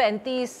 35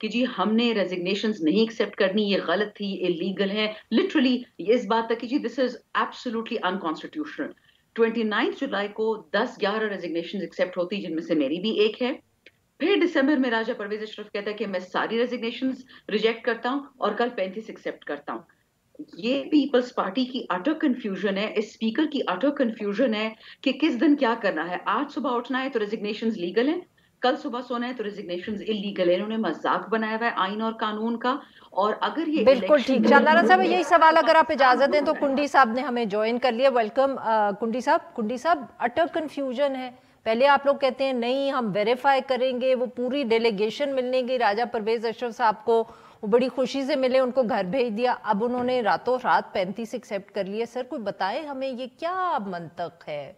کہ جی ہم نے ریزگنیشنز نہیں ایکسیپٹ کرنی, یہ غلط تھی, اللیگل ہے, لٹرلی اس بات تک کہ جی دس از ایبسولوٹلی انکانسٹیٹیوشنل. 29 جولائی کو 10-11 ریزگنیشنز ایکسیپٹ ہوتی, جن میں سے میری بھی ایک ہے. پھر دسمبر میں راجہ پرویز اشرف کہتا ہے کہ میں ساری ریزگنیشنز ریجیکٹ کرتا ہوں, اور کل 35 ایکسیپٹ کرتا ہوں. یہ پیپلز پارٹی کی اٹر کنفیوژن ہے, اس اسپیکر کی اٹر کنفیوژن ہے کہ کس دن کیا کرنا ہے. آج صبح اٹھنا ہے تو ریزگنیشنز لیگل ہیں, کل صبح سونا ہے تو ریزگنیشنز اللیگل ہیں. انہوں نے مذاق بنایا ہوا ہے آئین اور قانون کا. اور اگر یہ بالکل ٹھیک. شاندارہ صاحب یہی سوال اگر آپ اجازت دیں تو کنڈی صاحب نے ہمیں جوائن کر لیا. ویلکم کنڈی صاحب. کنڈی صاحب اٹر کنفیوژن ہے, پہلے آپ لوگ کہتے ہیں نہیں ہم ویریفائی کریں گے, وہ پوری ڈیلیگیشن ملنے گی راجہ پرویز اشرف صاحب کو, وہ بڑی خوشی سے ملے, ان کو گھر بھیج دیا, اب انہوں نے راتوں رات 35 ایکسیپٹ کر لیے. سر کوئی بتائیں ہمیں یہ کیا منطق ہے؟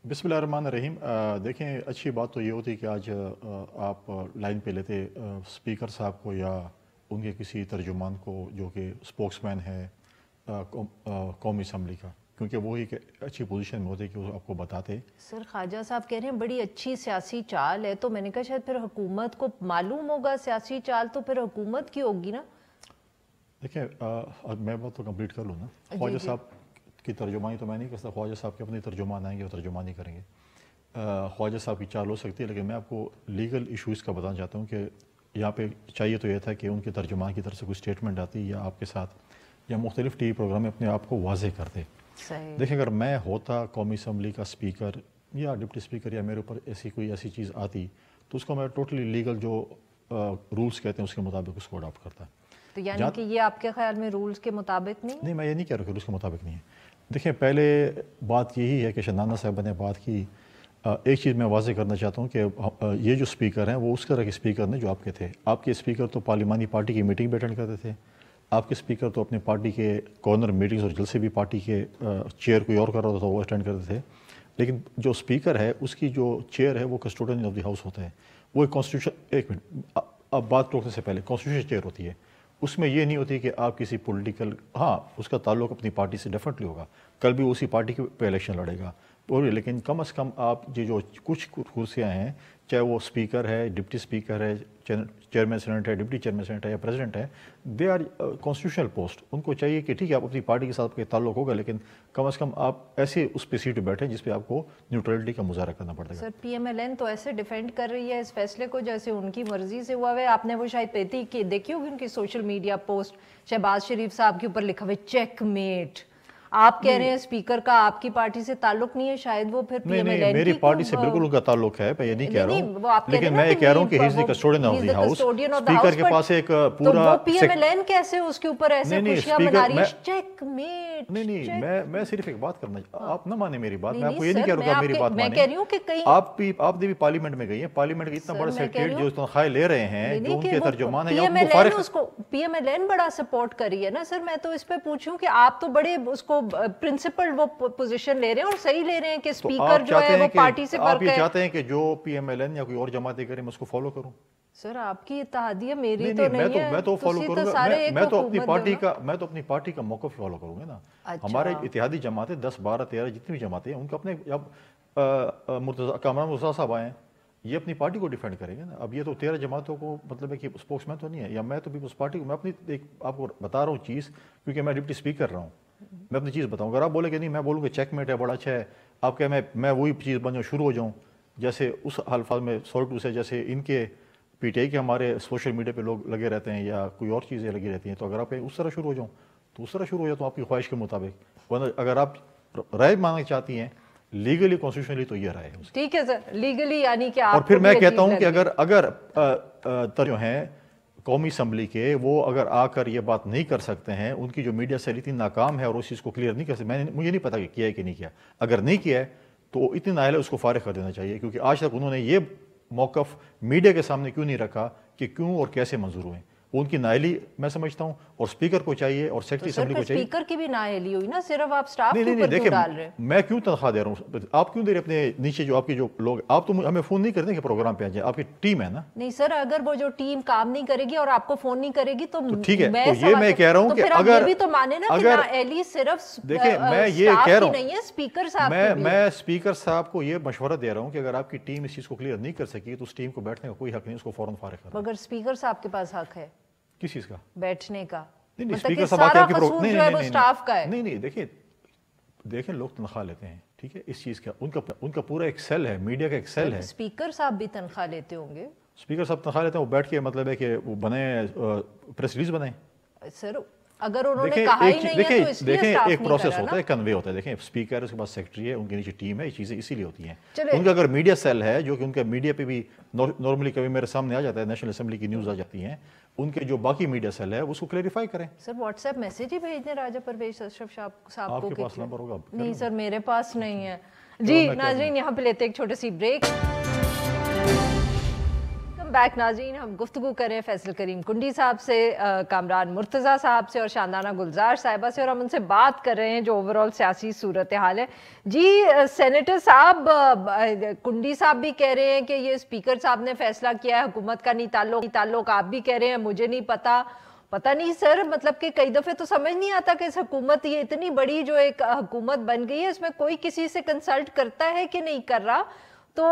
بسم اللہ الرحمن الرحیم. دیکھیں اچھی بات تو یہ ہوتی کہ آج آپ لائن پہ لیتے اسپیکر صاحب کو یا ان کے کسی ترجمان کو جو کہ اسپوکس مین ہے قومی اسمبلی کا, کیونکہ وہ ایک اچھی پوزیشن میں ہوتے کہ وہ آپ کو بتاتے. سر خواجہ صاحب کہہ رہے ہیں بڑی اچھی سیاسی چال ہے, تو میں نے کہا شاید پھر حکومت کو معلوم ہوگا سیاسی چال, تو پھر حکومت کی ہوگی نا. دیکھیں میں بات تو کمپلیٹ کر لوں نا. خواجہ صاحب کی ترجمانی تو میں نہیں کر سکتا, خواجہ صاحب کے اپنے ترجمان آئیں گے وہ ترجمانی کریں گے. خواجہ صاحب کی چال ہو سکتی ہے, لیکن میں آپ کو لیگل ایشوز کا بتانا چاہتا ہوں کہ یہاں پہ چاہیے تو یہ تھا کہ ان کے ترجمان کی طرف سے کوئی اسٹیٹمنٹ آتی یا آپ کے ساتھ یا مختلف ٹی وی پروگرام میں اپنے آپ کو واضح کرتے. دیکھیں اگر میں ہوتا قومی اسمبلی کا اسپیکر یا ڈپٹی اسپیکر یا میرے اوپر ایسی چیز آتی تو اس کو میں ٹوٹلی لیگل جو رولز کہتے ہیں اس کے مطابق اس کو اڈاپٹ کرتا. تو یعنی کہ یہ آپ کے خیال میں رولز کے مطابق نہیں؟ میں یہ نہیں کہہ رہا کہ رولز کے مطابق نہیں ہے. دیکھیں پہلے بات یہی ہے کہ شنانہ صاحبہ نے بات کی, ایک چیز میں واضح کرنا چاہتا ہوں کہ یہ جو اسپیکر ہیں وہ اس طرح کے اسپیکر ہیں جو آپ کے تھے. آپ کے اسپیکر تو پارلیمانی پارٹی کی میٹنگ بھی اٹینڈ کرتے تھے, آپ کے اسپیکر تو اپنے پارٹی کے کارنر میٹنگز اور جلسے بھی پارٹی کے چیئر کوئی اور کر رہا تھا وہ اٹینڈ کرتے تھے. لیکن جو اسپیکر ہے اس کی جو چیئر ہے وہ کسٹوڈین آف دی ہاؤس ہوتا ہے. وہ ایک کانسٹیٹیوشن, ایک منٹ اب بات روکنے سے پہلے, کانسٹیٹیوشن چیئر ہوتی ہے. اس میں یہ نہیں ہوتی کہ آپ کسی پولیٹیکل, ہاں اس کا تعلق اپنی پارٹی سے ڈیفینیٹلی ہوگا, کل بھی اسی پارٹی کے پہ الیکشن لڑے گا, لیکن کم از کم آپ یہ جو کچھ کرسیاں ہیں, چاہے وہ اسپیکر ہے, ڈپٹی اسپیکر ہے, چیئرمین سینٹ ہے, ڈپٹی چیئرمین سینٹ ہے یا پریزیڈنٹ ہے, دے آر کانسٹیٹیوشنل پوسٹ. ان کو چاہیے کہ ٹھیک ہے آپ اپنی پارٹی کے ساتھ تعلق ہوگا, لیکن کم از کم آپ ایسے اس پہ سیٹ پہ بیٹھیں جس پہ آپ کو نیوٹرلٹی کا مظاہرہ کرنا پڑے گا. سر پی ایم ایل این تو ایسے ڈیفینڈ کر رہی ہے اس فیصلے کو جیسے ان کی مرضی سے ہوا ہے. آپ نے وہ شاید پیتی کہ دیکھی ہوگی ان کی سوشل میڈیا پوسٹ, شہباز شریف صاحب کے اوپر لکھا ہوا چیک میٹ. آپ کہہ رہے ہیں اسپیکر کا آپ کی پارٹی سے تعلق نہیں ہے, شاید وہ پھر پی ایم ایل این میری پارٹی سے بالکل ان کا تعلق ہے, میں یہ نہیں کہہ رہا ہوں, لیکن میں یہ کہہ رہا ہوں کہ he is the custodian of the house. Speaker کے پاس ایک پورا پی ایم ایل این کیسے اس کے اوپر ایسے خوشیاں منا رہی ہے چیک میٹ. نہیں میں صرف ایک بات کرنا, آپ نہ مانیں میری بات, میں آپ کو یہ نہیں کہہ رہا ہوں کہ میری بات مانیں. میں کہہ رہی ہوں کہ کہیں آپ بھی پارلیمنٹ میں گئی ہیں, پارلیمنٹ کے اتنا بڑا سیکریٹریٹ جو تنخواہیں لے رہے ہیں, جو ان کے ترجمان ہیں, پی ایم ایل این بڑا سپورٹ کری ہے نا. سر میں تو اس پہ پوچھوں کہ آپ تو بڑے اس کو پرنسپل وہ پوزیشن لے رہے ہیں اور صحیح لے رہے ہیں کہ اسپیکر جو ہے وہ پارٹی سے فرق ہے. آپ یہ چاہتے ہیں کہ جو پی ایم ایل این یا کوئی اور جماعتیں کریں میں اس کو فالو کروں؟ سر آپ کی اتحادیہ میری تو نہیں ہے, میں تو فالو کروں گا, میں تو اپنی پارٹی کا موقف فالو کروں گا نا. ہمارے اتحادی جماعتیں 10 12 13 جتنی بھی جماعتیں ہیں ان کو اپنے, اب کامران مرتضیٰ صاحب آئے ہیں یہ اپنی پارٹی کو ڈیفینڈ کریں گے نا. اب یہ تو 13 جماعتوں کو مطلب ہے کہ اسپوکس مین تو نہیں ہے, یا میں تو بھی اس پارٹی کو, میں اپنی ایک آپ کو بتا رہا ہوں چیز, کیونکہ میں ڈپٹی اسپیکر رہا ہوں, میں اپنی چیز بتاؤں. اگر آپ بولے کہ نہیں میں بولوں کہ چیک میٹ ہے بڑا اچھا ہے, آپ کہ میں وہی چیز بن جاؤں, شروع ہو جاؤں جیسے اس الفاظ میں سالٹو سے, جیسے ان کے پی ٹی آئی کے ہمارے سوشل میڈیا پہ لوگ لگے رہتے ہیں یا کوئی اور چیزیں لگی رہتی ہیں, تو اگر آپ اس طرح شروع ہو جاؤں تو اس طرح شروع ہو جاتا ہوں آپ کی خواہش کے مطابق. ورنہ اگر آپ رائے مانگنا چاہتی ہیں لیگلی کانسٹیٹیوشنلی تو یہ رائے ہے. ٹھیک ہے سر, لیگلی یعنی کہ اور پھر میں کہتا ہوں کہ اگر جو ہیں قومی اسمبلی کے وہ اگر آ کر یہ بات نہیں کر سکتے ہیں, ان کی جو میڈیا سیل اتنی ناکام ہے اور اس چیز کو کلیئر نہیں کر سکتے, مجھے نہیں پتا کہ کیا ہے کہ نہیں کیا. اگر نہیں کیا ہے تو اتنی نااہل ہے اس کو فارغ کر دینا چاہیے, کیونکہ آج تک انہوں نے یہ موقف میڈیا کے سامنے کیوں نہیں رکھا کہ کیوں اور کیسے منظور ہوئے. ان کی نااہلی میں سمجھتا ہوں، اور اسپیکر کو چاہیے اور سیکرٹری اسمبلی کو چاہیے. اسپیکر کی بھی نااہلی ہوئی نا، صرف آپ سٹاف کے نہیں اوپر کیوں ڈال رہے ہیں؟ میں کیوں تنخواہ دے رہا ہوں؟ آپ کیوں دے رہے اپنے نیچے جو آپ کے جو لوگ، آپ تو ہمیں فون نہیں کرتے کہ پروگرام پہ آ جائیں، آپ کی ٹیم ہے نا. نہیں سر، اگر وہ جو ٹیم کام نہیں کرے گی اور آپ کو فون نہیں کرے گی تو ٹھیک ہے، تو یہ میں کہہ رہا ہوں کہ اگر بھی تو مانے نا کہ نااہلی صرف دیکھیں میں یہ کہہ رہا ہوں، نہیں ہے، اسپیکر صاحب میں اسپیکر صاحب کو یہ مشورہ دے رہا ہوں کہ اگر آپ کی ٹیم اس چیز کو کلیئر نہیں کر سکی تو اس ٹیم کو بیٹھنے کا کوئی حق نہیں، اس کو فوراً فارغ کرنا. مگر اسپیکر صاحب کے پاس حق ہے کس چیز کا؟ بیٹھنے کا. نہیں مطلب اسپیکر کہ صاحب سارا کی قصور جو ہے وہ سٹاف کا ہے. نہیں دیکھیں لوگ تنخواہ لیتے ہیں، ٹھیک ہے، اس چیز کا ان کا پورا ایک سیل ہے، میڈیا کا ایک سیل ہے. اسپیکر صاحب بھی تنخواہ لیتے ہوں گے. اسپیکر صاحب تنخواہ لیتے ہیں، وہ بیٹھ کے مطلب ہے کہ وہ بنے پریس ریلیز بنائیں. سر اگر انہوں نے کہا ہی نہیں ہے تو اس لیے دیکھیں سٹاف ایک نہیں پروسیس کرا ہوتا نا. ہے، کنوے ہوتا ہے. دیکھیں اسپیکر، اس کے پاس سیکرٹری ہے، ان کے نیچے ٹیم ہے، یہ چیزیں اسی لیے ہوتی ہیں. ان کا اگر میڈیا سیل ہے جو کہ ان کا میڈیا پہ بھی نارملی کبھی میرے سامنے آ جاتا ہے، نیشنل اسمبلی کی نیوز آ جاتی ہیں، ان کے جو باقی میڈیا سیل ہے اس کو کلیریفائی کریں. سر واٹس ایپ میسج ہی بھیج دیں راجہ پرویز اشرف صاحب کو. آپ کے پاس نمبر ہوگا؟ نہیں سر میرے پاس نہیں ہے. جی ناظرین یہاں پہ لیتے ایک چھوٹی سی بریک. بیک ناظرین، ہم گفتگو کریں فیصل کریم کنڈی صاحب سے، کامران مرتضیٰ صاحب سے اور شاندانہ گلزار صاحبہ سے، اور ہم ان سے بات کر رہے ہیں جو اوورال سیاسی صورتحال ہے. جی سینیٹر صاحب، کنڈی صاحب بھی کہہ رہے ہیں کہ یہ اسپیکر صاحب نے فیصلہ کیا ہے، حکومت کا نہیں تعلق. آپ بھی کہہ رہے ہیں مجھے نہیں پتہ نہیں سر. مطلب کہ کئی دفعے تو سمجھ نہیں آتا کہ اس حکومت، یہ اتنی بڑی جو ایک حکومت بن گئی ہے، اس میں کوئی کسی سے کنسلٹ کرتا ہے کہ نہیں کر رہا. تو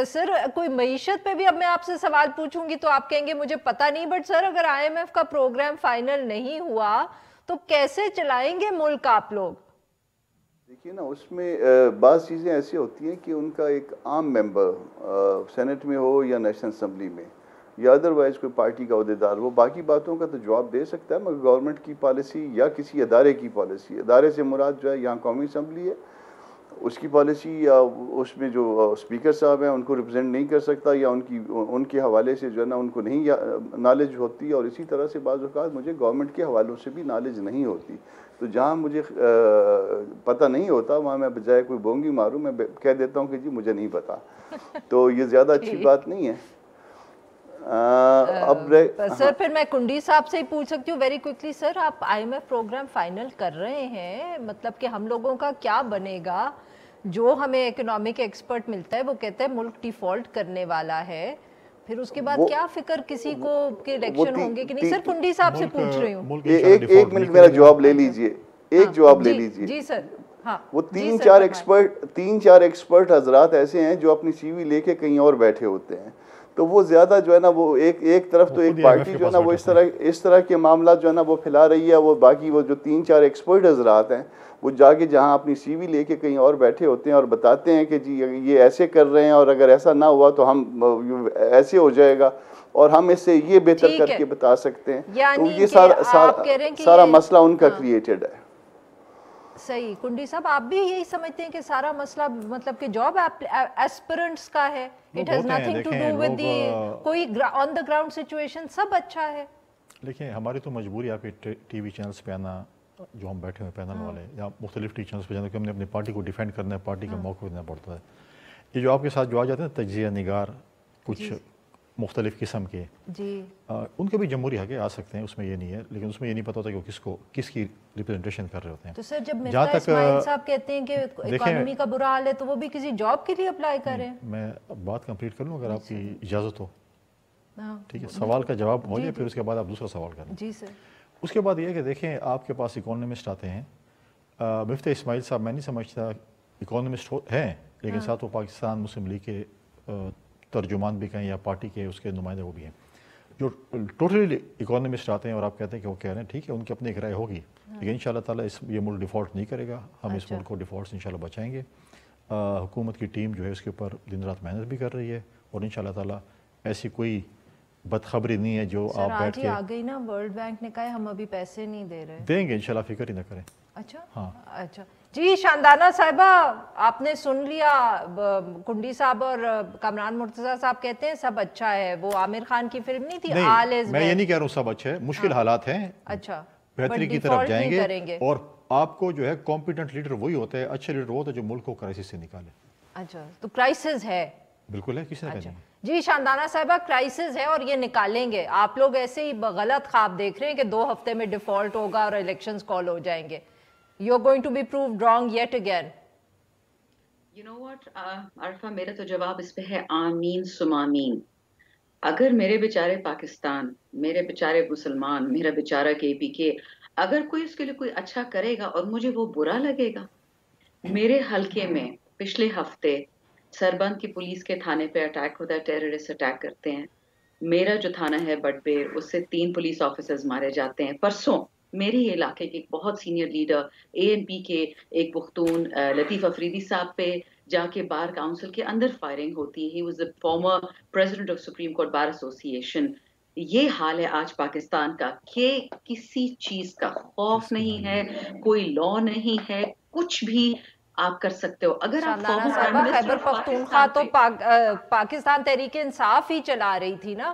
سر کوئی معیشت پہ بھی اب میں آپ سے سوال پوچھوں گی تو آپ کہیں گے مجھے پتہ نہیں، بٹ سر اگر آئی ایم ایف کا پروگرام فائنل نہیں ہوا تو کیسے چلائیں گے ملک آپ لوگ؟ دیکھیے نا، اس میں بعض چیزیں ایسی ہوتی ہیں کہ ان کا ایک عام ممبر سینٹ میں ہو یا نیشنل اسمبلی میں یا ادروائز کوئی پارٹی کا عہدیدار، وہ باقی باتوں کا تو جواب دے سکتا ہے، مگر گورنمنٹ کی پالیسی یا کسی ادارے کی پالیسی، ادارے سے مراد جو ہے یہاں قومی اسمبلی ہے، اس کی پالیسی یا اس میں جو اسپیکر صاحب ہیں ان کو ریپرزینٹ نہیں کر سکتا، یا ان کے حوالے سے جو ہے نا ان کو نہیں نالج ہوتی. اور اسی طرح سے بعض اوقات مجھے گورنمنٹ کے حوالوں سے بھی نالج نہیں ہوتی. تو جہاں مجھے پتہ نہیں ہوتا وہاں میں بجائے کوئی بونگی ماروں میں کہہ دیتا ہوں کہ جی مجھے نہیں پتا. تو یہ زیادہ اچھی بات نہیں ہے. سر پھر میں کنڈی صاحب سے ہی پوچھ سکتی ہوں ویری کوئکلی. سر آپ I M F program final کر رہے ہیں، مطلب کہ ہم لوگوں کا کیا بنے گا؟ جو ہمیں اکنامک ایکسپرٹ ملتا ہے وہ کہتا ہے ملک ڈیفالٹ کرنے والا ہے. پھر اس کے بعد کیا فکر کسی کو کہ الیکشن ہوں گے کہ نہیں؟ سر کنڈی صاحب سے پوچھ رہی ہوں. ایک منٹ میرا جواب لے لیجئے، ایک جواب لے لیجئے. جی سر. ہاں وہ تین چار ایکسپرٹ حضرات ایسے ہیں جو اپنی سی وی لے کے کہیں اور بیٹھے ہوتے ہیں. تو وہ زیادہ جو ہے نا وہ ایک طرف تو ایک پارٹی جو ہے نا وہ اس طرح کے معاملات جو ہے نا وہ پھیلا رہی ہے. وہ باقی وہ جو 3-4 ایکسپرٹ حضرات ہیں وہ جا کے جہاں اپنی سی وی لے کے کہیں اور بیٹھے ہوتے ہیں اور بتاتے ہیں کہ جی یہ ایسے کر رہے ہیں اور اگر ایسا نہ ہوا تو ہم ایسے ہو جائے گا اور ہم اس سے یہ بہتر کر کے بتا سکتے ہیں. تو یہ سارا مسئلہ ان کا کریٹڈ ہے. صحیح. کنڈی صاحب آپ بھی یہی سمجھتے ہیں کہ سارا مسئلہ مطلب کہ جاب ایسپرنٹس کا ہے؟ It has nothing to do with the کوئی on the ground situation سب اچھا ہے. دیکھیں ہماری تو مجبوری آپ کے ٹی وی چینلز پہ آنا، جو ہم بیٹھے ہوئے پینل والے، یا مختلف ٹی چینلز پہ جانا کہ ہم نے اپنی پارٹی کو ڈیفینڈ کرنا ہے، پارٹی کا موقع دینا پڑتا ہے. یہ جو آپ کے ساتھ جو آ جاتے ہیں تجزیہ نگار کچھ مختلف قسم کے، جی ان کے بھی جمہوری حق آ سکتے ہیں، اس میں یہ نہیں ہے، لیکن اس میں یہ نہیں پتا ہوتا کہ وہ کس کی ریپرزنٹیشن کر رہے ہوتے ہیں. تو سر جب مفتاح اسماعیل صاحب کہتے ہیں کہ اکانومی کا برا حال ہے تو وہ بھی کسی جاب کے لیے اپلائی کر رہے ہیں. میں بات کمپلیٹ کر لوں اگر آپ کی اجازت ہو. ٹھیک ہے، سوال کا جواب ہو جائے پھر اس کے بعد آپ دوسرا سوال کریں. جی سر. اس کے بعد یہ ہے کہ دیکھیں آپ کے پاس اکانومسٹ آتے ہیں. مفتاح اسماعیل صاحب میں نہیں سمجھتا اکانومسٹ ہیں، لیکن ساتھ وہ پاکستان مسلم لیگ کے ترجمان بھی کہیں یا پارٹی کے اس کے نمائندے وہ بھی ہیں جو ٹوٹلی اکانومسٹ آتے ہیں اور آپ کہتے ہیں کہ وہ کہہ رہے ہیں ٹھیک ہے ان کی اپنی ایک رائے ہوگی، لیکن انشاءاللہ تعالیٰ یہ ملک ڈیفالٹ نہیں کرے گا. ہم اس ملک کو ڈیفالٹ سے انشاءاللہ بچائیں گے. حکومت کی ٹیم جو ہے اس کے اوپر دن رات محنت بھی کر رہی ہے اور انشاءاللہ تعالیٰ ایسی کوئی بدخبری نہیں ہے جو آپ بیٹھ کے آ گئی نا. ورلڈ بینک نے کہا ہم ابھی پیسے نہیں دے رہے. دیں گے انشاءاللہ، فکر ہی نہ کریں. اچھا ہاں اچھا. جی شاندانہ صاحبہ آپ نے سن لیا، کنڈی صاحب اور کامران مرتضیٰ صاحب کہتے ہیں سب اچھا ہے. وہ عامر خان کی فلم نہیں تھی آل از ویل؟ میں یہ نہیں کہہ رہا ہوں سب اچھا ہے، مشکل حالات ہیں. اچھا بہتری کی طرف جائیں گے اور آپ کو جو ہے کمپیٹنٹ لیڈر وہی ہوتا ہے، اچھا لیڈر وہ ہوتا ہے جو ملک کو کرائسس سے نکالے. اچھا تو کرائسس ہے بالکل ہے, کسی نے کہا اچھا نہیں. جی شاندانہ صاحبہ, کرائسس ہے اور یہ نکالیں گے. آپ لوگ ایسے ہی غلط خواب دیکھ رہے ہیں کہ 2 ہفتے میں ڈیفالٹ ہوگا اور الیکشنز کال ہو جائیں گے. You are going to be proved wrong yet again. You know what, Arifa, میرا تو جواب اس پہ ہے آمین ثم آمین. اگر میرے بیچارے پاکستان, میرے بیچارے مسلمان, میرا بیچارہ KPK, اگر کوئی اس کے لیے کوئی اچھا کرے گا اور مجھے وہ برا لگے گا. میرے حلقے میں پچھلے ہفتے سربند کی پولیس کے تھانے پہ اٹیک ہوتا ہے, ٹیررسٹ اٹیک کرتے ہیں. میرا جو تھانہ ہے بٹبیر, اس سے 3 پولیس آفیسرز مارے جاتے ہیں. پرسوں میرے ہی علاقے کے ایک بہت سینئر لیڈر ANP کے ایک پختون لطیف افریدی صاحب پہ جا کے بار کاؤنسل کے اندر فائرنگ ہوتی ہے. He was the former president of Supreme Court Bar Association. یہ حال ہے آج پاکستان کا کہ کسی چیز کا خوف نہیں ہے, کوئی لا نہیں ہے, کچھ بھی آپ کر سکتے ہو. اگر آپ شاندانہ former صاحبہ, Prime Minister Khyber of Pakhtunkhwa Pakistan تو پہ پاکستان تحریک انصاف ہی چلا رہی تھی نا.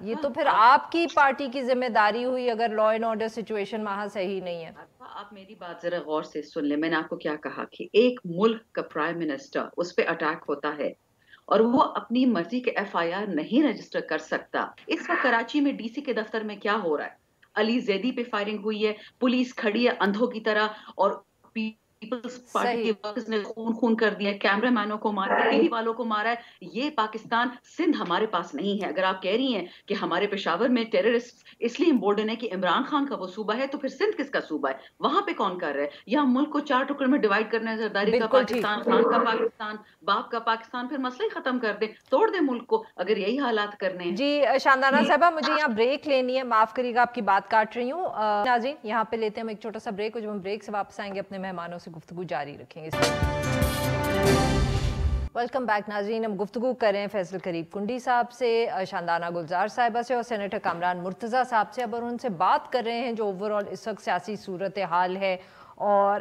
یہ تو پھر آپ آپ کی پارٹی کی ذمہ داری ہوئی اگر لا اینڈ آرڈر سچویشن وہاں صحیح نہیں ہے. آپ میری بات ذرا غور سے سن لیں. میں نے آپ کو کیا کہا کہ ایک ملک کا پرائم منسٹر, اس پہ اٹیک ہوتا ہے اور وہ اپنی مرضی کے FIR نہیں رجسٹر کر سکتا. اس وقت کراچی میں DC کے دفتر میں کیا ہو رہا ہے؟ علی زیدی پہ فائرنگ ہوئی ہے, پولیس کھڑی ہے اندھوں کی طرح, اور پیپلز پارٹی صحیح. کے ورکرز نے خون کر دیا, کیمرے مینوں کو مارا ہے, TV والوں کو مارا ہے. یہ پاکستان, سندھ ہمارے پاس نہیں ہے. اگر آپ کہہ رہی ہیں کہ ہمارے پشاور میں ٹیررسٹ اس لیے امبولڈن ہے کہ عمران خان کا وہ صوبہ ہے, تو پھر سندھ کس کا صوبہ ہے؟ وہاں پہ کون کر رہا ہے؟ یہاں ملک کو 4 ٹکڑے میں ڈیوائیڈ کرنا ہے, زرداری کا بالکل ٹھیک. پاکستان, خان کا پاکستان, باپ کا پاکستان. پھر مسئلہ ہی ختم کر دیں, توڑ دیں ملک کو, اگر یہی حالات کرنے ہیں. جی شاندانہ صاحبہ, مجھے یہاں بریک لینی ہے, معاف کریے گا آپ کی بات کاٹ رہی ہوں. ناظرین یہاں پہ لیتے ہیں ہم ایک چھوٹا سا بریک, اور جب ہم بریک سے واپس آئیں گے اپنے مہمانوں سے گفتگو جاری رکھیں گے. ویلکم بیک ناظرین, ہم گفتگو کر رہے ہیں فیصل قریب کنڈی صاحب سے, شاندانہ گلزار صاحبہ سے اور سینیٹر کامران مرتضیٰ صاحب سے. اب اور ان سے بات کر رہے ہیں جو اوورآل اس وقت سیاسی صورتحال ہے, اور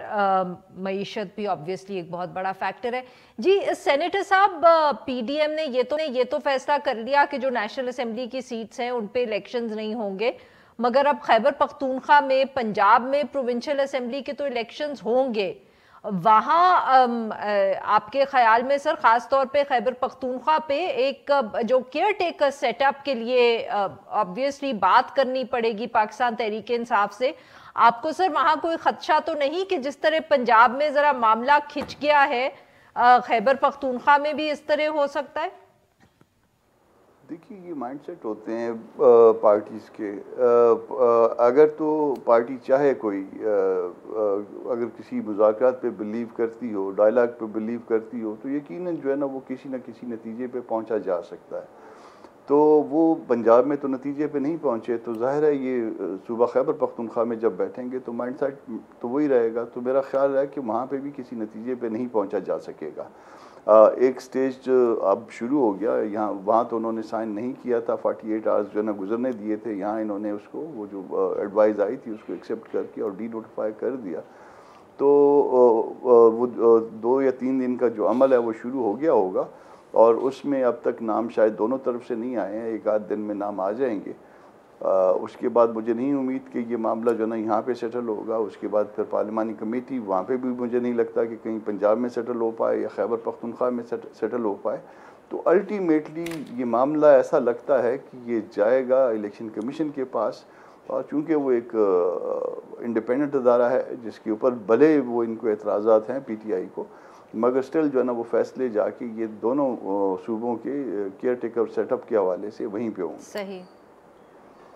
معیشت بھی آبویسلی ایک بہت بڑا فیکٹر ہے. جی سینیٹر صاحب, PDM نے یہ تو فیصلہ کر لیا کہ جو نیشنل اسمبلی کی سیٹس ہیں ان پہ الیکشنز نہیں ہوں گے, مگر اب خیبر پختونخوا میں, پنجاب میں پروونشل اسمبلی کے تو الیکشنز ہوں گے. وہاں آپ کے خیال میں سر, خاص طور پہ خیبر پختونخوا پہ ایک جو کیئر ٹیکر سیٹ اپ کے لیے آبویسلی بات کرنی پڑے گی پاکستان تحریک انصاف سے, آپ کو سر وہاں کوئی خدشہ تو نہیں کہ جس طرح پنجاب میں ذرا معاملہ کھچ گیا ہے, خیبر پختونخوا میں بھی اس طرح ہو سکتا ہے؟ دیکھیے یہ مائنڈ سیٹ ہوتے ہیں پارٹیز کے. اگر تو پارٹی چاہے کوئی, اگر کسی مذاکرات پہ بلیو کرتی ہو, ڈائلاگ پہ بلیو کرتی ہو, تو یقیناً جو ہے نا وہ کسی نہ کسی نتیجے پہ پہنچا جا سکتا ہے. تو وہ پنجاب میں تو نتیجے پہ نہیں پہنچے, تو ظاہر ہے یہ صوبہ خیبر پختونخوا میں جب بیٹھیں گے تو مائنڈ سیٹ تو وہی رہے گا. تو میرا خیال ہے کہ وہاں پہ بھی کسی نتیجے پہ نہیں پہنچا جا سکے گا. ایک سٹیج اب شروع ہو گیا یہاں, وہاں تو انہوں نے سائن نہیں کیا تھا, 48 آورز جو ہے نا گزرنے دیے تھے. یہاں انہوں نے اس کو, وہ جو ایڈوائز آئی تھی اس کو ایکسیپٹ کر کے اور ڈی نوٹیفائی کر دیا. تو وہ 2 یا 3 دن کا جو عمل ہے وہ شروع ہو گیا ہوگا, اور اس میں اب تک نام شاید دونوں طرف سے نہیں آئے ہیں, 1 آدھ دن میں نام آ جائیں گے. اس کے بعد مجھے نہیں امید کہ یہ معاملہ جو ہے نا یہاں پہ سیٹل ہوگا. اس کے بعد پھر پارلیمانی کمیٹی, وہاں پہ بھی مجھے نہیں لگتا کہ کہیں پنجاب میں سیٹل ہو پائے یا خیبر پختونخوا میں سیٹل ہو پائے. تو الٹیمیٹلی یہ معاملہ ایسا لگتا ہے کہ یہ جائے گا الیکشن کمیشن کے پاس, اور چونکہ وہ ایک انڈیپینڈنٹ ادارہ ہے جس کے اوپر بھلے وہ ان کو اعتراضات ہیں PTI کو, مگر سٹل جو ہے نا وہ فیصلے جا کے یہ دونوں صوبوں کے کیئر ٹیکر سیٹ اپ کے حوالے سے وہیں پہ ہوں. صحیح,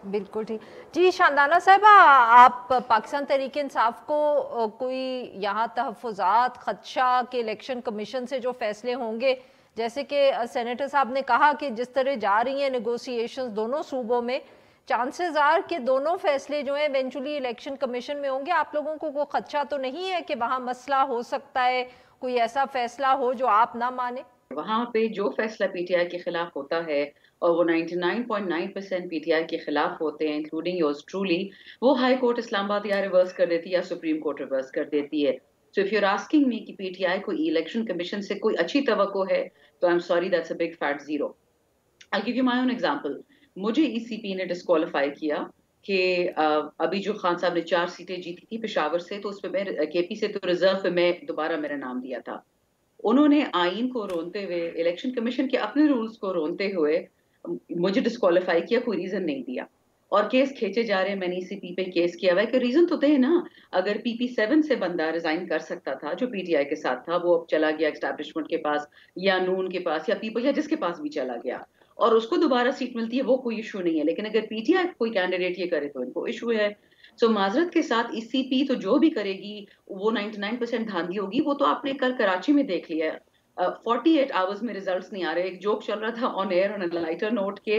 بالکل ٹھیک. جی شاندانہ صاحبہ, آپ پاکستان تحریک انصاف کو کوئی یہاں تحفظات, خدشہ کہ الیکشن کمیشن سے جو فیصلے ہوں گے, جیسے کہ سینیٹر صاحب نے کہا کہ جس طرح جا رہی ہیں نیگوسیشنز دونوں صوبوں میں, چانسز آر کہ دونوں فیصلے جو ہیں ایونچولی الیکشن کمیشن میں ہوں گے, آپ لوگوں کو کوئی خدشہ تو نہیں ہے کہ وہاں مسئلہ ہو سکتا ہے, کوئی ایسا فیصلہ ہو جو آپ نہ مانیں؟ وہاں پہ جو فیصلہ PTI کے خلاف ہوتا ہے, اور وہ 99.9% PTI کے خلاف ہوتے ہیں, انکلوڈنگ یورز ٹرولی, وہ ہائی کورٹ اسلام آباد یا ریورس کر دیتی ہے یا سپریم کورٹ ریورس کر دیتی ہے. So if you're asking me کہ PTI کو الیکشن کمیشن سے کوئی اچھی توقع ہے, تو I'm sorry, that's a big fat zero. I'll give you my own example. مجھے ECP نے ڈسکوالیفائی کیا کہ ابھی جو خان صاحب نے 4 سیٹیں جیتی تھی پشاور سے, تو اس پہ میں KP سے تو ریزرو پہ میں دوبارہ میرا نام دیا تھا. انہوں نے آئین کو رونتے ہوئے, الیکشن کمیشن کے اپنے رولز کو رونتے ہوئے مجھے ڈسکوالیفائی کیا, کوئی ریزن نہیں دیا, اور کیس کھینچے جا رہے ہیں. میں نے سی پی پہ کیس کیا ہوا ہے کہ ریزن تو دے نا. اگر PP7 سے بندہ ریزائن کر سکتا تھا جو PTI کے ساتھ تھا, وہ اب چلا گیا اسٹیبلشمنٹ کے پاس یا نون کے پاس یا پیپل یا جس کے پاس بھی چلا گیا, اور اس کو دوبارہ سیٹ ملتی ہے, وہ کوئی ایشو نہیں ہے. لیکن اگر PTI کوئی کینڈیڈیٹ یہ کرے تو ان کو ایشو ہے. سو معذرت کے ساتھ ECP تو جو بھی کرے گی وہ 99% دھاندلی ہوگی. وہ تو آپ نے کل کراچی میں دیکھ لیا, 48 آورز میں ریزلٹس نہیں آ رہے. ایک جوک چل رہا تھا آن ایئر آن لائٹر نوٹ کے,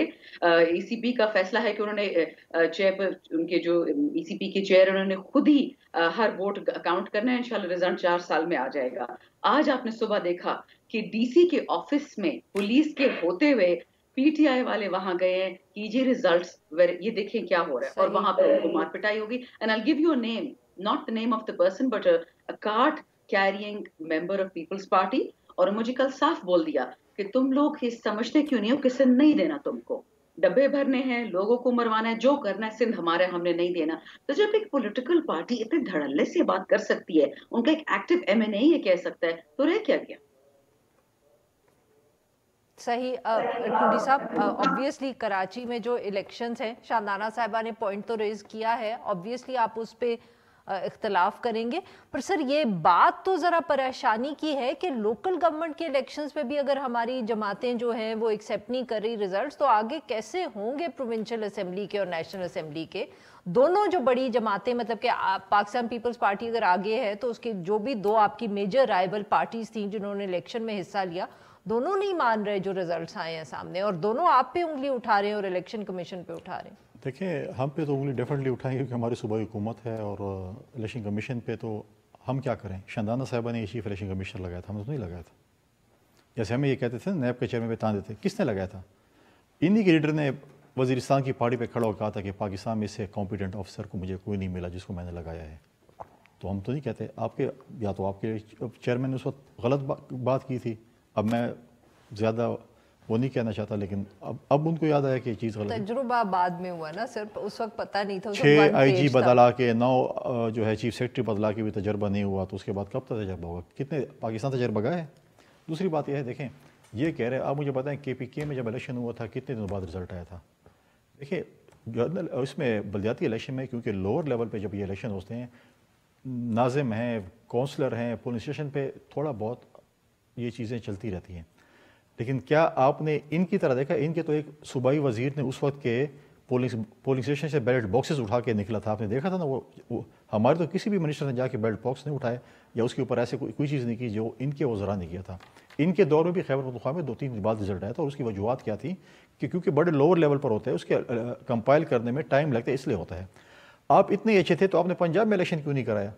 ECP کا فیصلہ ہے کہ انہوں نے چیئر پر, ان کے جو ECP کے چیئر, انہوں نے خود ہی ہر ووٹ اکاؤنٹ کرنا ہے. انشاءاللہ رزلٹ 4 سال میں آ جائے گا. آج آپ نے صبح دیکھا کہ DC کے آفس میں پولیس کے ہوتے ہوئے PTI والے وہاں گئے ہیں, کیجیے ریزلٹس, یہ دیکھیں کیا ہو رہا ہے, اور وہاں پہ ان کو مار پٹائی ہوگی. And I'll give you a name, not the name of the person, but a card carrying member of People's Party. اور مجھے کل صاف بول دیا کہ تم لوگ سمجھتے کیوں نہیں ہو, کسی نے نہیں دینا تم کو, ڈبے بھرنے ہیں, لوگوں کو مروانا ہے, جو کرنا ہے سندھ ہمارے, ہم نے نہیں دینا. تو جب ایک پولیٹیکل پارٹی اتنے دھڑلے سے بات کر سکتی ہے, ان کا ایک ایکٹیو MNA یہ کہہ سکتا ہے, تو رہ کیا گیا. صحیح. ٹوڈی صاحب, آبویسلی کراچی میں جو الیکشنز ہیں, شاندانہ صاحبہ نے پوائنٹ تو ریز کیا ہے, آبویسلی آپ اس پہ اختلاف کریں گے, پر سر یہ بات تو ذرا پریشانی کی ہے کہ لوکل گورنمنٹ کے الیکشنز پہ بھی اگر ہماری جماعتیں جو ہیں وہ ایکسیپٹ نہیں کر رہی ریزلٹس, تو آگے کیسے ہوں گے پروونشل اسمبلی کے اور نیشنل اسمبلی کے؟ دونوں جو بڑی جماعتیں, مطلب کہ پاکستان پیپلز پارٹی اگر آگے ہے تو اس کی جو بھی دو آپ کی میجر رائیول پارٹیز تھیں جنہوں نے الیکشن میں حصہ لیا, دونوں نہیں مان رہے جو ریزلٹس آئے ہیں سامنے, اور دونوں آپ پہ انگلی اٹھا رہے ہیں اور الیکشن کمیشن پہ اٹھا رہے ہیں. دیکھیں, ہم پہ تو انگلی ڈیفینیٹلی اٹھائیں کیونکہ ہماری صوبائی حکومت ہے, اور الیکشن کمیشن پہ تو ہم کیا کریں. شاندانہ صاحبہ نے یہ چیف الیکشن کمیشنر لگایا تھا, ہم نے تو نہیں لگایا تھا. جیسے ہمیں یہ کہتے تھے نیب کے چیئرمین پہ تان دیتے, کس نے لگایا تھا؟ انہی کے لیڈر نے وزیرستان کی پارٹی پہ کھڑا ہو کہا تھا کہ پاکستان میں سے کمپیٹنٹ آفیسر کو مجھے کوئی نہیں ملا جس کو میں نے لگایا ہے. تو ہم تو نہیں کہتے آپ کے, یا تو آپ کے چیئرمین نے اس وقت غلط بات کی تھی. اب میں زیادہ وہ نہیں کہنا چاہتا, لیکن اب ان کو یاد آیا کہ یہ چیز غلط ہے. تجربہ بعد میں ہوا نا سر, اس وقت پتہ نہیں تھا. 6 IG بدلا کے 9 جو ہے چیف سیکرٹری بدلا کے بھی تجربہ نہیں ہوا, تو اس کے بعد کب تک تجربہ ہوگا؟ کتنے پاکستان تجربہ گئے. دوسری بات یہ ہے, دیکھیں یہ کہہ رہے ہیں آپ, مجھے بتائیں KPK میں جب الیکشن ہوا تھا کتنے دنوں بعد رزلٹ آیا تھا؟ دیکھیں اس میں بلدیاتی الیکشن میں, کیونکہ لوور لیول پہ جب یہ الیکشن ہوتے ہیں, ناظم ہیں, کونسلر ہیں, پولیس اسٹیشن پہ تھوڑا بہت یہ چیزیں چلتی رہتی ہیں. لیکن کیا آپ نے ان کی طرح دیکھا؟ ان کے تو ایک صوبائی وزیر نے اس وقت کے پولنگ اسٹیشن سے بیلٹ باکسز اٹھا کے نکلا تھا, آپ نے دیکھا تھا نا. وہ ہمارے تو کسی بھی منسٹر نے جا کے بیلٹ باکس نہیں اٹھائے یا اس کے اوپر ایسے کوئی چیز نہیں کی جو ان کے وزراء نے کیا تھا. ان کے دور میں بھی خیبر پختونخوا میں 2-3 دن بعد رزلٹ آیا تھا, اور اس کی وجوہات کیا تھی کہ کیونکہ بڑے لوور لیول پر ہوتے ہیں, اس کے کمپائل کرنے میں ٹائم لگتا ہے, اس لیے ہوتا ہے. آپ اتنے اچھے تھے تو آپ نے پنجاب میں الیکشن کیوں نہیں کرایا؟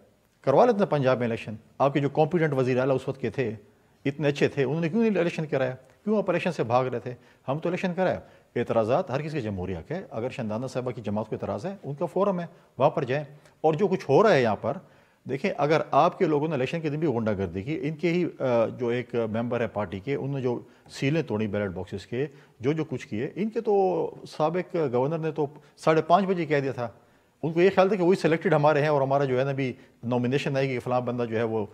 کروا لیتے پنجاب میں الیکشن. آپ کے جو کمپیٹنٹ وزیر اعلیٰ اس وقت کے تھے, اتنے اچھے تھے, انہوں نے کیوں نہیں الیکشن کرایا؟ کیوں آپ الیکشن سے بھاگ رہے تھے؟ ہم تو الیکشن کرایا. اعتراضات ہر کسی کا جمہوری حق ہے. اگر شاندانہ صاحبہ کی جماعت کو اعتراض ہے, ان کا فورم ہے, وہاں پر جائیں. اور جو کچھ ہو رہا ہے یہاں پر, دیکھیں اگر آپ کے لوگوں نے الیکشن کے دن بھی غنڈہ گردی کی, ان کے ہی جو ایک ممبر ہے پارٹی کے, انہوں نے جو سیلیں توڑی بیلٹ باکسز کے, جو کچھ کیے, ان کے تو سابق گورنر نے تو 5:30 بجے کہہ دیا تھا. ان کو یہ خیال تھا کہ وہی سلیکٹڈ ہمارے ہیں, اور ہمارا جو ہے نا بھی نومینیشن آئے گی, فلاں بندہ جو ہے وہ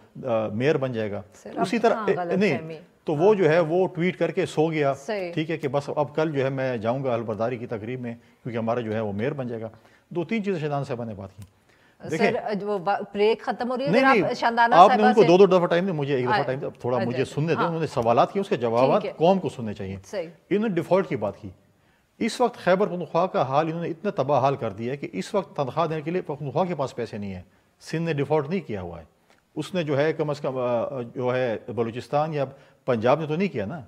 میئر بن جائے گا. اسی طرح نہیں تو وہ جو ہے وہ ٹویٹ کر کے سو گیا, ٹھیک ہے, کہ بس اب کل جو ہے میں جاؤں گا حلبرداری کی تقریب میں کیونکہ ہمارا جو ہے وہ میئر بن جائے گا. 2-3 چیزیں شاندانہ صاحبہ نے بات کی. سر وہ بریک ختم ہو رہی ہے, آپ نے ان کو 2 دفعہ ٹائم دیں, مجھے 1 دفعہ ٹائم دیں, تھوڑا مجھے سننے دیں. انہوں نے سوالات کیے, اس کے جوابات قوم کو سننے چاہیے. انہوں نے ڈیفالٹ کی بات کی. اس وقت خیبر پختونخوا کا حال انہوں نے اتنا تباہ حال کر دیا ہے کہ اس وقت تنخواہ دینے کے لیے پختونخوا کے پاس پیسے نہیں ہیں. سندھ نے ڈیفالٹ نہیں کیا ہوا ہے, اس نے جو ہے کم از کم جو ہے بلوچستان یا پنجاب نے تو نہیں کیا نا.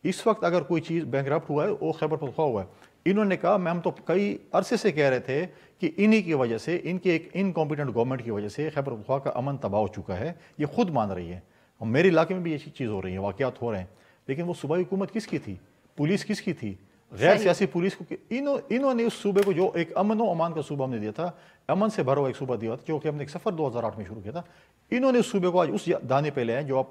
اس وقت اگر کوئی چیز بینکرپٹ ہوا ہے وہ خیبر پختونخوا ہوا ہے. انہوں نے کہا ہم تو کئی عرصے سے کہہ رہے تھے کہ انہی کی وجہ سے, ان کے ایک انکمپیٹنٹ گورنمنٹ کی وجہ سے خیبر پختونخوا کا امن تباہ ہو چکا ہے. یہ خود مان رہی ہے, اور میرے علاقے میں بھی یہ چیز ہو رہی ہے, واقعات ہو رہے ہیں. لیکن وہ صوبائی حکومت کس کی تھی؟ پولیس کس کی تھی؟ غیر سیاسی پولیس کو. انہوں نے اس صوبے کو جو ایک امن و امان کا صوبہ ہم نے دیا تھا, امن سے بھرا ہوا ایک صوبہ دیا تھا, جو کہ ہم نے ایک سفر 2008 میں شروع کیا تھا, انہوں نے اس صوبے کو آج اس دانے پہ لے ہیں جو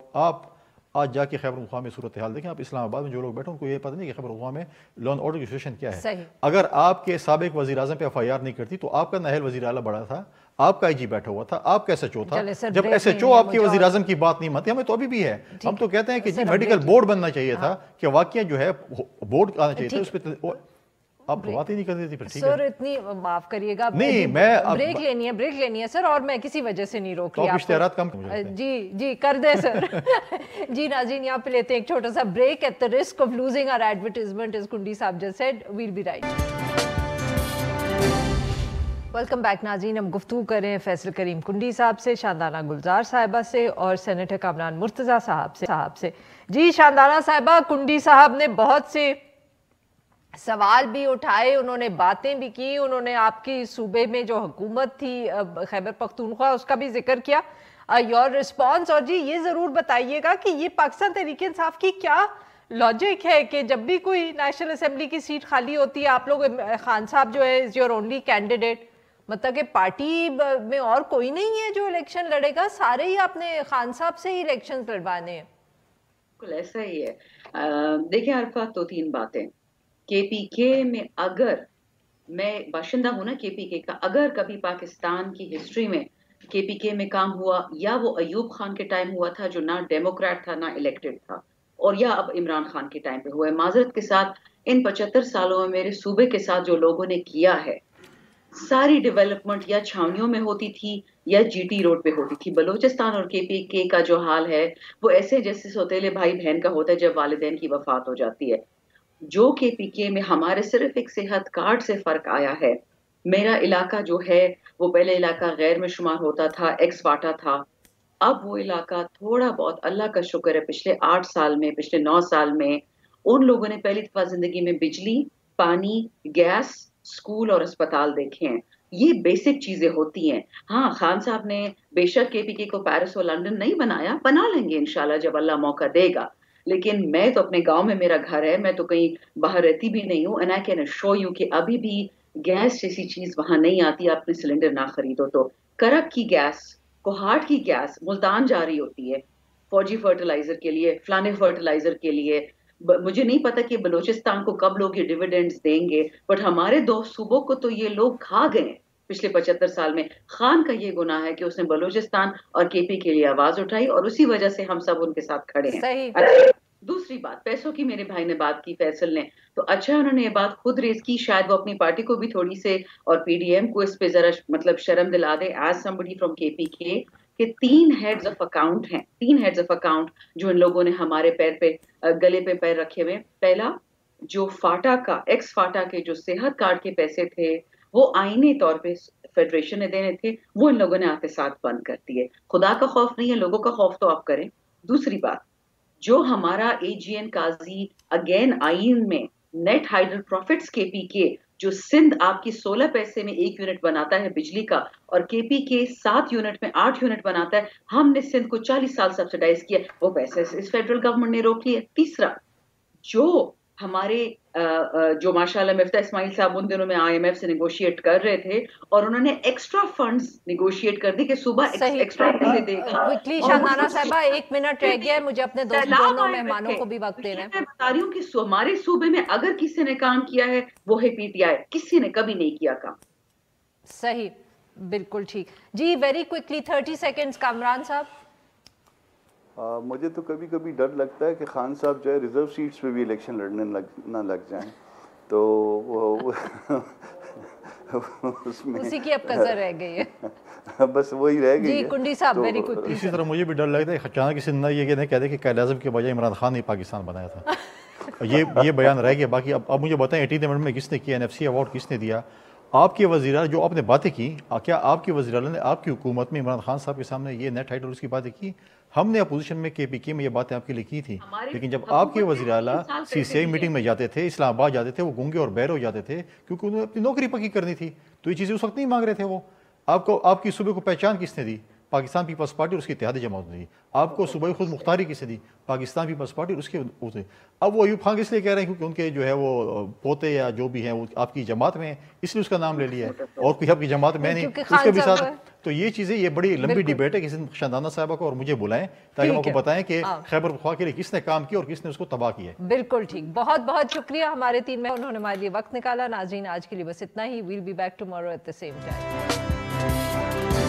آج جا کے خیبر پختونخوا میں صورتحال دیکھیں. آپ اسلام آباد میں جو لوگ بیٹھے ان کو یہ پتہ نہیں کہ خیبر پختونخوا میں لا اینڈ آرڈر کی سچویشن کیا ہے. اگر آپ کے سابق وزیر اعظم پہ ایف آئی آر نہیں کرتی تو آپ کا نااہل وزیر اعلیٰ بڑا تھا, آپ کا آئی جی بیٹھا ہوا تھا, آپ کا ایس ایچ او تھا. جب ایس ایچ او آپ کے وزیر اعظم کی بات نہیں مانتے, ہمیں تو ابھی بھی ہے, ہم تو کہتے ہیں کہ جی میڈیکل بورڈ بننا چاہیے تھا, کہ واقعہ جو ہے بورڈ آنا چاہیے تھا اس پہ. آپ بات ہی نہیں کرتے تھے. پھر سر اتنی معاف کریے گا, نہیں میں بریک لینی ہے سر, اور میں کسی وجہ سے نہیں روک رہی. اشتہارات کم. جی کر دیں سر. جی ناظرین یہاں پہ لیتے ہیں ایک چھوٹا سا break. At the risk of losing our advertisement, as کنڈی صاحب just said, we'll be right. Welcome back ناظرین. ہم گفتگو کر رہے ہیں فیصل کریم کنڈی صاحب سے, شاندانہ گلزار صاحبہ سے اور سینیٹر کامران مرتضیٰ صاحب سے. جی شاندانہ صاحبہ, کنڈی صاحب نے بہت سے سوال بھی اٹھائے, انہوں نے باتیں بھی کی, انہوں نے آپ کی صوبے میں جو حکومت تھی خیبر پختونخوا اس کا بھی ذکر کیا. یور رسپانس, اور جی یہ ضرور بتائیے گا کہ یہ پاکستان تحریک انصاف کی کیا لاجک ہے کہ جب بھی کوئی نیشنل اسمبلی کی سیٹ خالی ہوتی ہے آپ لوگ, خان صاحب جو ہے از یور اونلی کینڈیڈیٹ, مطلب کہ پارٹی میں اور کوئی نہیں ہے جو الیکشن لڑے گا, سارے ہی آپ نے خان صاحب سے ہی الیکشن لڑوانے ہیں. بالکل ایسا ہی ہے. دیکھیں عرفات, تو تین باتیں. کے پی کے میں, اگر میں باشندہ ہوں نا کے پی کے کا, اگر کبھی پاکستان کی ہسٹری میں کے پی کے میں کام ہوا, یا وہ ایوب خان کے ٹائم ہوا تھا جو نہ ڈیموکریٹ تھا نہ الیکٹڈ تھا, اور یا اب عمران خان کے ٹائم پہ ہوا ہے. معذرت کے ساتھ ان 75 سالوں میں میرے صوبے کے ساتھ جو لوگوں نے کیا ہے, ساری ڈیولپمنٹ یا چھاونیوں میں ہوتی تھی یا جی ٹی روڈ پہ ہوتی تھی. بلوچستان اور کے پی کے کا جو حال ہے وہ ایسے جیسے سوتیلے بھائی بہن کا ہوتا ہے جب والدین کی وفات ہو جاتی ہے. جو کے پی کے میں ہمارے صرف ایک صحت کارڈ سے فرق آیا ہے. میرا علاقہ جو ہے وہ پہلے علاقہ غیر میں شمار ہوتا تھا, ایکس واٹا تھا, اب وہ علاقہ تھوڑا بہت اللہ کا شکر ہے پچھلے 8 سال میں, پچھلے 9 سال میں ان لوگوں نے پہلی دفعہ زندگی میں بجلی, پانی, گیس, اسکول اور اسپتال دیکھے ہیں. یہ بیسک چیزیں ہوتی ہیں. ہاں خان صاحب نے بے شک کے پی کے کو پیرس اور لنڈن نہیں بنایا, بنا لیں گے انشاءاللہ جب اللہ موقع دے گا, لیکن میں تو اپنے گاؤں میں میرا گھر ہے, میں تو کہیں باہر رہتی بھی نہیں ہوں. And I can show you کہ ابھی بھی گیس جیسی چیز وہاں نہیں آتی, آپ نے سلنڈر نہ خریدو تو. کرک کی گیس, کوہاٹ کی گیس ملتان جا رہی ہوتی ہے فوجی فرٹیلائزر کے لیے, فلانے فرٹیلائزر کے لیے. مجھے نہیں پتا کہ بلوچستان کو کب لوگ یہ ڈیویڈنڈز دیں گے, بٹ ہمارے 2 صوبوں کو تو یہ لوگ کھا گئے پچھلے 75 سال میں. خان کا یہ گناہ ہے کہ اس نے بلوچستان اور کے پی کے لیے آواز اٹھائی, اور اسی وجہ سے ہم سب ان کے ساتھ کھڑے ہیں. دوسری بات, پیسوں کی میرے بھائی نے بات کی, فیصل نے, تو اچھا انہوں نے یہ بات خود ریز کی, شاید وہ اپنی پارٹی کو بھی تھوڑی سے اور پی ڈی ایم کو اس پہ ذرا مطلب شرم دلا دے, ایز somebody from کے پی کے, کہ 3 ہیڈز آف اکاؤنٹ ہیں, 3 ہیڈز آف اکاؤنٹ جو ان لوگوں نے ہمارے پیر پہ گلے پہ پیر رکھے ہوئے. پہلا, جو فاٹا کا, ایکس فاٹا کے جو صحت کارڈ کے پیسے تھے وہ آئینی طور پہ فیڈریشن نے دینے تھے, وہ ان لوگوں نے آتے ساتھ بند کر دیے. خدا کا خوف نہیں ہے, لوگوں کا خوف تو آپ کریں. دوسری بات, جو ہمارا اے جی این قاضی اگین آئین میں نیٹ ہائیڈل پروفٹس کے پی کے, جو سندھ آپ کی 16 پیسے میں 1 یونٹ بناتا ہے بجلی کا, اور کے پی کے 7 یونٹ میں 8 یونٹ بناتا ہے, ہم نے سندھ کو 40 سال سبسیڈائز کیا, وہ پیسے اس فیڈرل گورنمنٹ نے روک لیے. تیسرا, جو ہمارے جو ماشاءاللہ مفتاح اسماعیل صاحب ان دنوں میں آئی ایم ایف سے نیگوشیٹ کر رہے تھے, اور انہوں نے ایکسٹرا فنڈز نیگوشیٹ کر دی کہ صبح ایکسٹرا پیسے دے گا. کوئکلی شاندانہ صاحبہ 1 منٹ رہ گیا ہے, مجھے اپنے دونوں مہمانوں کو بھی وقت دینا ہے. میں بتا رہی ہوں کہ ہمارے صوبے میں اگر کسی نے کام کیا ہے وہ ہے پی ٹی آئی, کسی نے کبھی نہیں کیا کام. صحیح, بالکل ٹھیک. جی ویری کوئکلی 30 سیکنڈز کامران صاحب. مجھے تو کبھی کبھی ڈر لگتا ہے کہ خان صاحب جو ہے ریزرو سیٹس پہ بھی الیکشن لڑنے نہ لگ جائیں, تو اس میں اسی کی اب کسر رہ گئی ہے, بس وہی رہ گئی ہے. جی کنڈی صاحب ویری کوئکلی. اسی طرح مجھے بھی ڈر لگتا ہے اچانک کسی نے یہ کہہ دے کہ قائد اعظم کے بجائے عمران خان نے پاکستان بنایا تھا. یہ بیان رہ گیا. باقی اب مجھے بتائیں 18 امنڈمنٹ میں کس نے کیا, این ایف سی ایوارڈ کس نے دیا؟ آپ کے وزیر اعلیٰ جو آپ نے باتیں کی, کیا آپ کے وزیر اعلیٰ نے آپ کی حکومت میں عمران خان صاحب کے سامنے یہ نیٹ ہائیڈل اس کی باتیں کی؟ ہم نے اپوزیشن میں کے پی کے میں یہ باتیں آپ کے لیے کی تھی, لیکن جب آپ کے وزیر اعلیٰ سی سی آئی میٹنگ میں جاتے تھے, اسلام آباد جاتے تھے, وہ گونگے اور بہرے ہو جاتے تھے کیونکہ انہوں نے اپنی نوکری پکی کرنی تھی. تو یہ چیزیں اس وقت نہیں مانگ رہے تھے. وہ آپ کی صوبے کو پہچان کس نے دی؟ پاکستان پیپلز پارٹی اور اس کی اتحادی جماعت نے دی. آپ کو صوبائی خود مختاری کس نے دی؟ پاکستان پیپلز پارٹی اور اس کے ہوتے. اب وہ ایوب خان اس لیے کہہ رہے ہیں کیونکہ ان کے جو ہے وہ پوتے یا جو بھی ہیں وہ آپ کی جماعت میں ہیں, اس لیے اس کا نام لے لیا ہے, اور کوئی آپ کی جماعت میں نہیں, اس کے بھی ساتھ. تو یہ چیزیں یہ بڑی لمبی ڈیبیٹ ہے. کسی دن شاندانہ صاحبہ کو اور مجھے بلائیں تاکہ ہم آپ کو بتائیں کہ خیبر پختونخوا کے لیے کس نے کام کیا اور کس نے اس کو تباہ کیا. بالکل ٹھیک. بہت بہت شکریہ ہمارے ٹیم میں انہوں نے ہمارے لیے وقت نکالا. ناظرین آج کے لیے بس اتنا ہی. We'll be back tomorrow at the same time.